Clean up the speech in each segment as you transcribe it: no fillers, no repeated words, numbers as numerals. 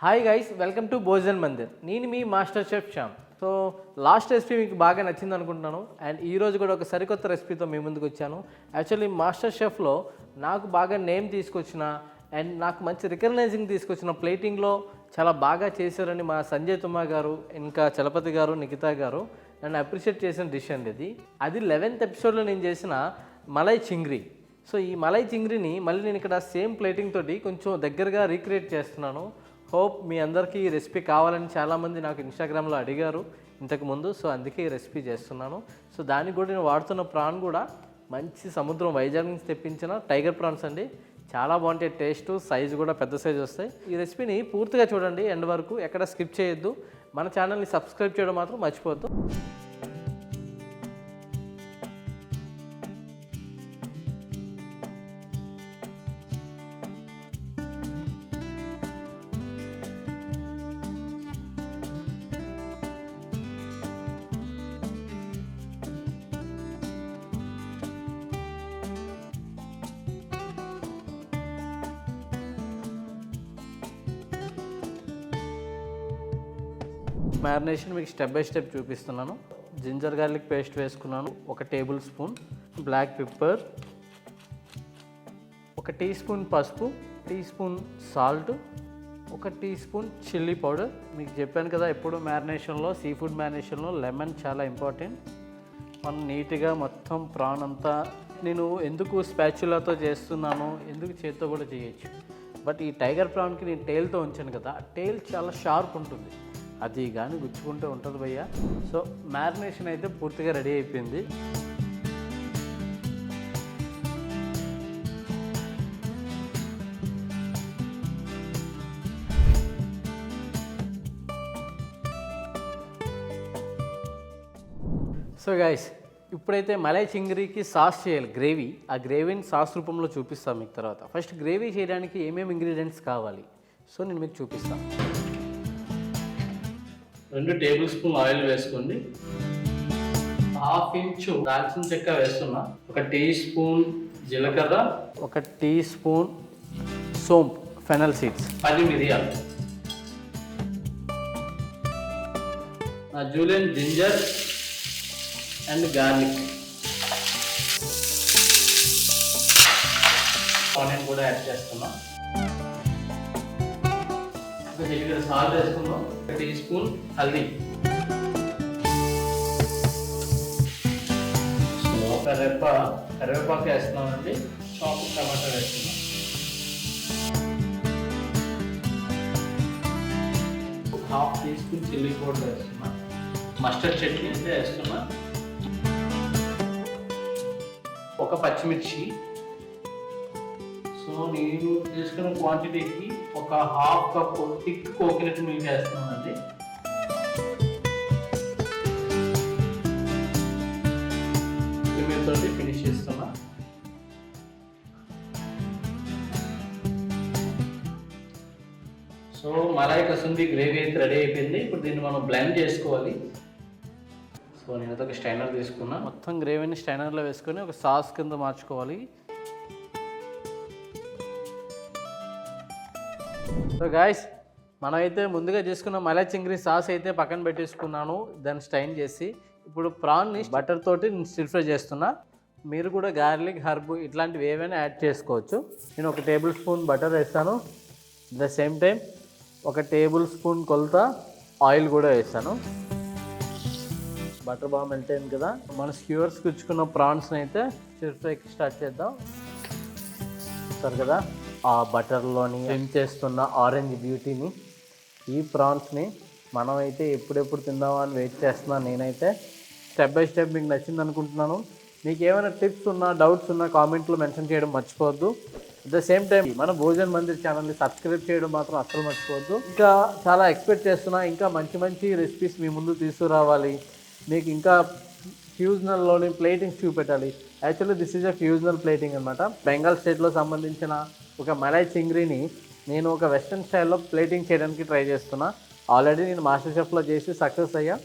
Hi guys, welcome to Bhojan Mandir. నేను మీ master chef Shyam. So last recipe మీకు బాగా నచ్చింది అనుకుంటున్నాను. అండ్ ఈరోజు కూడా ఒక సరికొత్త రెసిపీతో మీ ముందుకు వచ్చాను. యాక్చువల్లీ మాస్టర్ షెఫ్లో నాకు బాగా నేమ్ తీసుకొచ్చిన అండ్ నాకు మంచి రికగ్నైజింగ్ తీసుకొచ్చిన ప్లేటింగ్లో చాలా బాగా చేశారని మా సంజయ్ తుమ్మా గారు, ఇంకా చలపతి గారు, నిఖితా గారు నన్ను అప్రిషియేట్ చేసిన డిష్ అండి ఇది. అది 11th ఎపిసోడ్లో నేను చేసిన మలై చింగ్రీ. సో ఈ మలై చింగ్రీని మళ్ళీ నేను ఇక్కడ సేమ్ ప్లేటింగ్ తోటి కొంచెం దగ్గరగా రీక్రియేట్ చేస్తున్నాను. హోప్ మీ అందరికీ ఈ రెసిపీ కావాలని చాలామంది నాకు ఇన్స్టాగ్రామ్లో అడిగారు ఇంతకుముందు. సో అందుకే ఈ రెసిపీ చేస్తున్నాను. సో దానికి కూడా నేను వాడుతున్న ప్రాన్ కూడా మంచి సముద్రం వైజాగ్ నుంచి తెప్పించిన టైగర్ ప్రాన్స్ అండి. చాలా బాగుంటాయి, టేస్ట్, సైజు కూడా పెద్ద సైజు వస్తాయి. ఈ రెసిపీని పూర్తిగా చూడండి, ఎండ్ వరకు ఎక్కడ స్కిప్ చేయొద్దు. మన ఛానల్ని సబ్స్క్రైబ్ చేయడం మాత్రం మర్చిపోవద్దు. మ్యారినేషన్ మీకు స్టెప్ బై స్టెప్ చూపిస్తున్నాను. జింజర్ గార్లిక్ పేస్ట్ వేసుకున్నాను, 1 tablespoon black pepper, 1 teaspoon పసుపు, teaspoon salt, 1 teaspoon chilli powder. మీకు చెప్పాను కదా, ఎప్పుడు మ్యారినేషన్లో, సీ ఫుడ్ మ్యారినేషన్లో లెమన్ చాలా ఇంపార్టెంట్. మనం నీట్గా మొత్తం ప్రాన్ అంతా, నేను ఎందుకు స్పాచులాతో చేస్తున్నాను, ఎందుకు చేత్తో కూడా చేయొచ్చు, బట్ ఈ టైగర్ ప్రాన్కి నేను టేల్తో ఉంచాను కదా, ఆ టేల్ చాలా షార్ప్ ఉంటుంది, అది కానీ గుచ్చుకుంటూ ఉంటుంది భయ్య. సో మ్యారినేషన్ అయితే పూర్తిగా రెడీ అయిపోయింది. సో గైస్, ఇప్పుడైతే మలై చింగరీకి సాస్ చేయాలి, గ్రేవీ. ఆ గ్రేవీని సాస్ రూపంలో చూపిస్తాను మీకు తర్వాత. ఫస్ట్ గ్రేవీ చేయడానికి ఏమేమి ఇంగ్రీడియంట్స్ కావాలి సో నేను మీకు చూపిస్తాను. 2 టేబుల్ స్పూన్ ఆయిల్ వేసుకోండి. 1/2 ఇంచు దాల్చిన చెక్క వేస్తున్నా. 1 టీ స్పూన్ జీలకర్ర, 1 టీ స్పూన్ సోంపు, ఫెనల్ సీడ్స్, 10 మిరియాలు, Julian ginger and garlic, onion కూడా యాడ్ చేస్తున్నా. సాల్ట్ వేసుకుందాం. 1 టీ స్పూన్ హల్దీ, కరివేపాకు వేస్తున్నామండి. చాప్ టమాటా వేస్తున్నాం. 1/2 టీ స్పూన్ చిల్లీ పౌడర్ వేస్తున్నా. మస్టర్డ్ చట్నీ అయితే వేస్తున్నా. 1 పచ్చిమిర్చి. సో నేను తీసుకున్న క్వాంటిటీకి 1/2 కప్ థిక్ కోకోనట్ మిల్క్ వేస్తున్నానండి. తోటి ఫినిష్ చేస్తున్నా. సో మలై కసూరి గ్రేవీ అయితే రెడీ అయిపోయింది. ఇప్పుడు దీన్ని మనం బ్లెండ్ చేసుకోవాలి. సో నేనైతే ఒక స్టైనర్ తీసుకున్నా. మొత్తం గ్రేవీని స్టైనర్లో వేసుకొని ఒక సాస్ కింద మార్చుకోవాలి. సో గాయస్, మనమైతే ముందుగా చేసుకున్న మలై చింగరీ సాస్ అయితే పక్కన పెట్టేసుకున్నాను, దాన్ని స్టైన్ చేసి. ఇప్పుడు ప్రాన్ని బటర్ తోటి నేను స్టిర్ ఫ్రై చేస్తున్నా. మీరు కూడా గార్లిక్, హర్బ్ ఇట్లాంటివి ఏవైనా యాడ్ చేసుకోవచ్చు. నేను 1 టేబుల్ స్పూన్ బటర్ వేస్తాను. At the same time 1 table spoon కొలత ఆయిల్ కూడా వేస్తాను. బటర్ బాగా మెల్ట్ అయింది కదా, మన స్క్యూవర్స్ గుచ్చుకున్న ప్రాన్స్ని అయితే స్టిర్ ఫ్రైకి స్టార్ట్ చేద్దాం. సరే కదా, ఆ బటర్లోని స్విమ్ చేస్తున్న ఆరెంజ్ బ్యూటీని, ఈ ప్రాన్స్ని మనమైతే ఎప్పుడెప్పుడు తిందామా అని వెయిట్ చేస్తున్నాను నేనైతే. స్టెప్ బై స్టెప్ మీకు నచ్చింది అనుకుంటున్నాను. మీకు ఏమైనా టిప్స్ ఉన్నా, డౌట్స్ ఉన్నా కామెంట్లో మెన్షన్ చేయడం మర్చిపోవద్దు. అట్ ద సేమ్ టైం మన భోజన్ మందిర్ ఛానల్ని సబ్స్క్రైబ్ చేయడం మాత్రం అస్సలు మర్చిపోవద్దు. ఇంకా చాలా ఎక్స్పెక్ట్ చేస్తున్నా, ఇంకా మంచి మంచి రెసిపీస్ మీ ముందు తీసుకురావాలి. మీకు ఇంకా ఫ్యూజనల్లోని ప్లేటింగ్స్ చూపెట్టాలి. Actually this is a fusional plating అనమాట. బెంగాల్ స్టేట్లో సంబంధించిన ఒక మలై చింగ్రీని నేను ఒక వెస్ట్రన్ స్టైల్లో ప్లేటింగ్ చేయడానికి ట్రై చేస్తున్నా. ఆల్రెడీ నేను మాస్టర్ షెఫ్లో చేసి సక్సెస్ అయ్యా.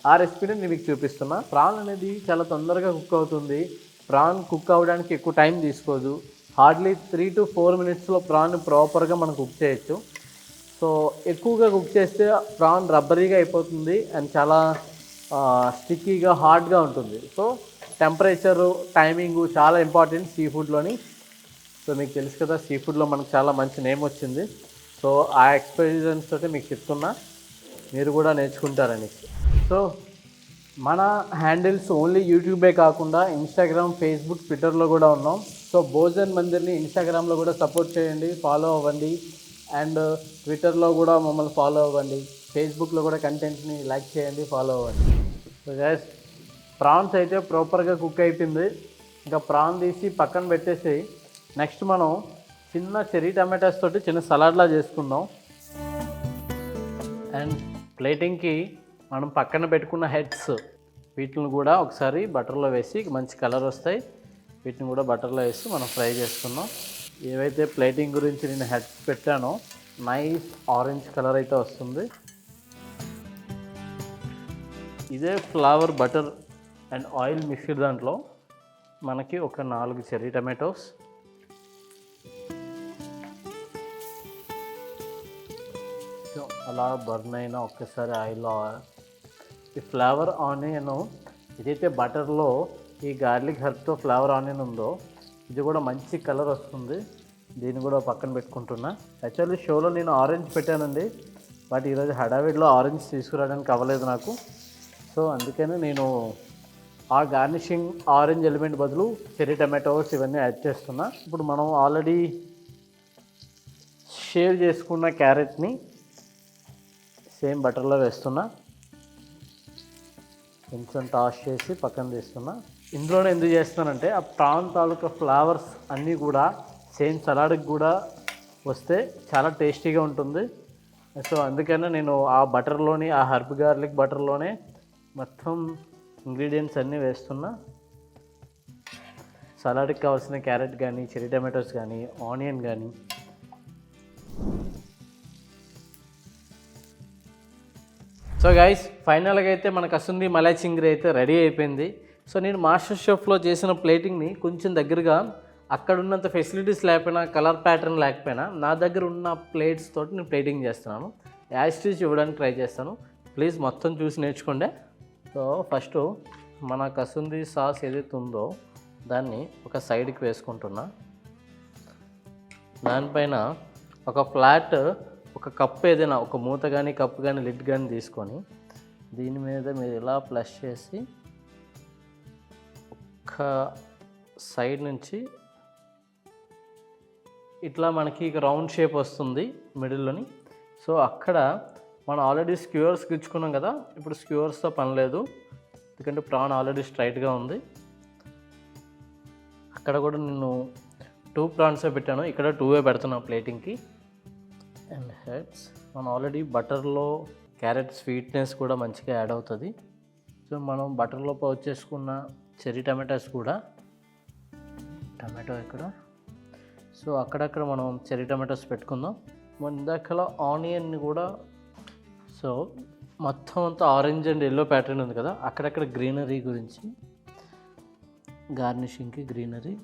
ఆ రెసిపీని నేను మీకు చూపిస్తున్నా. ప్రాన్ అనేది చాలా తొందరగా కుక్ అవుతుంది. ప్రాన్ కుక్ అవ్వడానికి ఎక్కువ టైం తీసుకోదు. హార్డ్లీ 3 to 4 మినిట్స్లో ప్రాన్ ప్రాపర్గా మనం కుక్ చేయొచ్చు. సో సో ఎక్కువగా కుక్ చేస్తే ప్రాన్ రబ్బరీగా అయిపోతుంది అండ్ చాలా స్టిక్కీగా హార్డ్గా ఉంటుంది. సో టెంపరేచరు టైమింగు చాలా ఇంపార్టెంట్ సీ ఫుడ్లోని. సో మీకు తెలుసు కదా, సీ ఫుడ్లో మనకు చాలా మంచి నేమ్ వచ్చింది. సో ఆ ఎక్స్పీరియన్స్ తోటి మీకు చెప్తున్నా, మీరు కూడా నేర్చుకుంటారని. సో మన హ్యాండిల్స్ ఓన్లీ యూట్యూబే కాకుండా ఇన్స్టాగ్రామ్, ఫేస్బుక్, ట్విట్టర్లో కూడా ఉన్నాం. సో భోజన్ మందిర్ని ఇన్స్టాగ్రామ్లో కూడా సపోర్ట్ చేయండి, ఫాలో అవ్వండి. అండ్ ట్విట్టర్లో కూడా మమ్మల్ని ఫాలో అవ్వండి. ఫేస్బుక్లో కూడా కంటెంట్ని లైక్ చేయండి, ఫాలో అవ్వండి. సో గైస్, ప్రాన్స్ అయితే ప్రాపర్గా కుక్ అయిపోయింది. ఇంకా ప్రాన్ తీసి పక్కన పెట్టేసి నెక్స్ట్ మనం చిన్న చెర్రీ టమాటాస్ తోటి చిన్న సలాడ్లా చేసుకుందాం. అండ్ ప్లేటింగ్కి మనం పక్కన పెట్టుకున్న హెడ్స్, వీటిని కూడా ఒకసారి బటర్లో వేసి మంచి కలర్ వస్తాయి. వీటిని కూడా బటర్లో వేసి మనం ఫ్రై చేసుకుందాం. ఏవైతే ప్లేటింగ్ గురించి నేను హెడ్స్ పెట్టానో నైస్ ఆరెంజ్ కలర్ అయితే వస్తుంది. ఇదే flower, butter and oil mixed దాంట్లో మనకి ఒక 4 చెర్రీ టమాటోస్, అలా బర్న్ అయినా ఒక్కసారి ఆయిల్లో ఈ ఫ్లేవర్ ఆనియన్, ఇదైతే బటర్లో ఈ గార్లిక్ హెర్బ్తో ఫ్లేవర్ ఆనియన్ ఉందో ఇది కూడా మంచి కలర్ వస్తుంది. దీన్ని కూడా పక్కన పెట్టుకుంటున్నా. యాక్చువల్లీ షోలో నేను ఆరెంజ్ పెట్టానండి, బట్ ఈరోజు హడావిడిలో ఆరెంజ్ తీసుకురావడానికి అవ్వలేదు నాకు. సో అందుకని నేను ఆ గార్నిషింగ్ ఆరెంజ్ ఎలిమెంట్ బదులు చెర్రీ టమాటోస్ ఇవన్నీ యాడ్ చేస్తున్నా. ఇప్పుడు మనం ఆల్రెడీ షేవ్ చేసుకున్న క్యారెట్ని సేమ్ బటర్లో వేస్తున్నా, కొంచెం టాస్ చేసి పక్కన తీస్తున్నా. ఇందులోనే ఎందుకు చేస్తున్నానంటే ఆ ప్రాన్ తాలూకా ఫ్లేవర్స్ అన్నీ కూడా సేమ్ సలాడ్కి కూడా వస్తే చాలా టేస్టీగా ఉంటుంది. సో అందుకనే నేను ఆ బటర్లోని, ఆ హర్బ్ గార్లిక్ బటర్లోనే మొత్తం ఇంగ్రీడియంట్స్ అన్నీ వేస్తున్నా. సలాడ్కి కావాల్సిన క్యారెట్ కానీ, చెర్రీ టమాటోస్ కానీ, ఆనియన్ కానీ. సో గైస్, ఫైనల్గా అయితే మన కసూరి మలై చింగరీ అయితే రెడీ అయిపోయింది. సో నేను మాస్టర్ షెఫ్లో చేసిన ప్లేటింగ్ని కొంచెం దగ్గరగా అక్కడ ఉన్నంత ఫెసిలిటీస్ లేకపోయినా, కలర్ ప్యాటర్న్ లేకపోయినా నా దగ్గర ఉన్న ప్లేట్స్ తోటి నేను ప్లేటింగ్ చేస్తున్నాను. యాస్టీజ్ ఇవ్వడానికి ట్రై చేస్తాను. ప్లీజ్ మొత్తం చూసి నేర్చుకోండి. సో ఫస్ట్ మన కసూరి సాస్ ఏదైతే ఉందో దాన్ని ఒక సైడ్కి వేసుకుంటున్నా. దానిపైన ఒక ఫ్లాట్ ఒక కప్ ఏదైనా ఒక మూత కానీ, కప్పు కానీ, లిడ్ కానీ తీసుకొని దీని మీద మీరు ఇలా ప్లస్ చేసి ఒక సైడ్ నుంచి ఇట్లా మనకి రౌండ్ షేప్ వస్తుంది మిడిల్లోని. సో అక్కడ మనం ఆల్రెడీ స్క్యూవర్స్ గుచ్చుకున్నాం కదా, ఇప్పుడు స్క్యూవర్స్తో పని లేదు, ఎందుకంటే ప్రాన్ ఆల్రెడీ స్ట్రైట్గా ఉంది. అక్కడ కూడా నేను 2 ప్రాన్సే పెట్టాను, ఇక్కడ 2 పెడుతున్నాను ప్లేటింగ్కి. అండ్ హెడ్స్ మనం ఆల్రెడీ బటర్లో క్యారెట్ స్వీట్నెస్ కూడా మంచిగా యాడ్ అవుతుంది. సో మనం బటర్లో పౌచ్ చేసుకున్న చెర్రీ టమాటాస్ కూడా, టమాటో ఇక్కడ, సో అక్కడక్కడ మనం చెర్రీ టమాటోస్ పెట్టుకుందాం. మన ఇందాకలా ఆనియన్ని కూడా, సో మొత్తం అంతా ఆరెంజ్ అండ్ ఎల్లో ప్యాటర్న్ ఉంది కదా, అక్కడక్కడ గ్రీనరీ గురించి, గార్నిషింగ్కి గ్రీనరీ.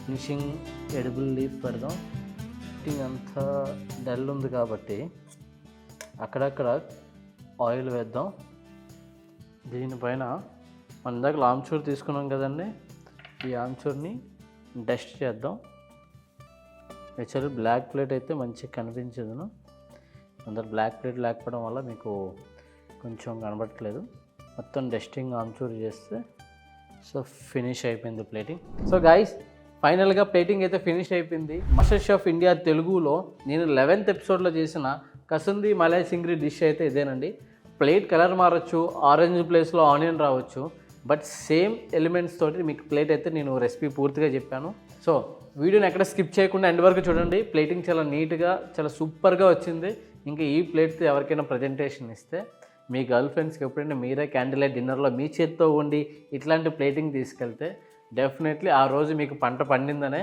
ఫినిషింగ్ ఎడిబుల్ లీఫ్ పెడదాం. ఫిట్టింగ్ అంతా డల్ ఉంది కాబట్టి అక్కడక్కడ ఆయిల్ వేద్దాం. దీనిపైన మన ఇందాక ఆమ్చూర్ తీసుకున్నాం కదండి, ఈ ఆమ్చూర్ని డస్ట్ చేద్దాం. యాక్చువల్లీ బ్లాక్ ప్లేట్ అయితే మంచిగా కనిపించదును, అందరు బ్లాక్ ప్లేట్ లేకపోవడం వల్ల మీకు కొంచెం కనబడట్లేదు. మొత్తం డస్టింగ్ ఆమ్చూర్ చేస్తే సో ఫినిష్ అయిపోయింది ప్లేటింగ్. సో గైస్, ఫైనల్గా ప్లేటింగ్ అయితే ఫినిష్ అయిపోయింది. మాస్టర్ షెఫ్ ఇండియా తెలుగులో నేను 11th ఎపిసోడ్లో చేసిన కసూరి మలై చింగరీ డిష్ అయితే ఇదేనండి. ప్లేట్ కలర్ మారచ్చు, ఆరెంజ్ ప్లేస్లో ఆనియన్ రావచ్చు, బట్ సేమ్ ఎలిమెంట్స్ తోటి మీకు ప్లేట్ అయితే నేను రెసిపీ పూర్తిగా చెప్పాను. సో వీడియోని ఎక్కడ స్కిప్ చేయకుండా ఎండ్ వరకు చూడండి. ప్లేటింగ్ చాలా నీట్గా, చాలా సూపర్గా వచ్చింది. ఇంకా ఈ ప్లేట్తో ఎవరికైనా ప్రజెంటేషన్ ఇస్తే మీ గర్ల్ ఫ్రెండ్స్కి ఎప్పుడైనా మీరే క్యాండిల్ లైట్ డిన్నర్లో మీ చేత్తో వండి ఇట్లాంటి ప్లేటింగ్ తీసుకెళ్తే డెఫినెట్లీ ఆ రోజు మీకు పంట పండిందనే.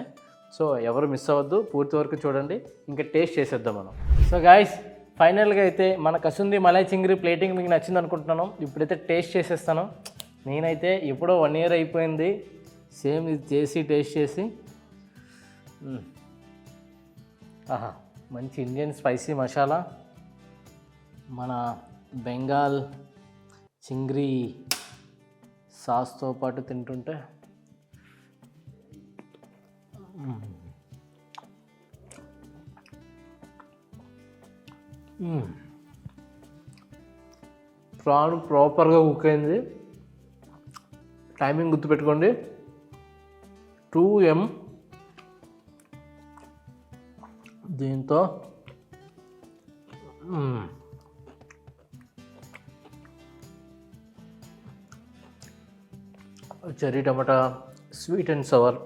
సో ఎవరు మిస్ అవ్వద్దు, పూర్తి వరకు చూడండి. ఇంకా టేస్ట్ చేసేద్దాం మనం. సో గాయస్, ఫైనల్గా అయితే మన కసూరి మలై చింగరీ ప్లేటింగ్ మీకు నచ్చింది అనుకుంటున్నాను. ఇప్పుడైతే టేస్ట్ చేసేస్తాను. నేనైతే ఎప్పుడో 1 year అయిపోయింది సేమ్ ఇది చేసి టేస్ట్ చేసి. ఆహా, మంచి ఇండియన్ స్పైసీ మసాలా, మన బెంగాల్ చింగ్రీ సాస్తో పాటు తింటుంటే ప్రాన్ ప్రాపర్గా కుక్ అయింది. టైమింగ్ గుర్తుపెట్టుకోండి, 2M. దీంతో cherry tomato, sweet and sour,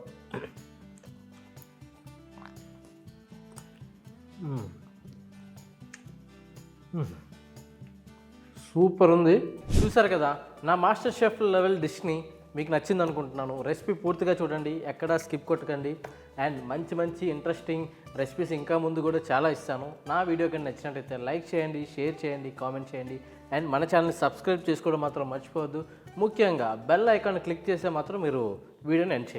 super ఉంది. చూసారు కదా నా మాస్టర్ షెఫ్ లెవెల్ డిష్ని, మీకు నచ్చింది అనుకుంటున్నాను. రెసిపీ పూర్తిగా చూడండి, ఎక్కడా స్కిప్ కొట్టకండి. అండ్ మంచి మంచి ఇంట్రెస్టింగ్ రెసిపీస్ ఇంకా ముందు కూడా చాలా ఇస్తాను. నా వీడియో కానీ నచ్చినట్టయితే లైక్ చేయండి, షేర్ చేయండి, కామెంట్ చేయండి. అండ్ మన ఛానల్ని సబ్స్క్రైబ్ చేసుకోవడం మాత్రం మర్చిపోవద్దు. ముఖ్యంగా బెల్ ఐకాన్ క్లిక్ చేస్తే మాత్రం మీరు వీడియోని ఎండ్ చేయండి.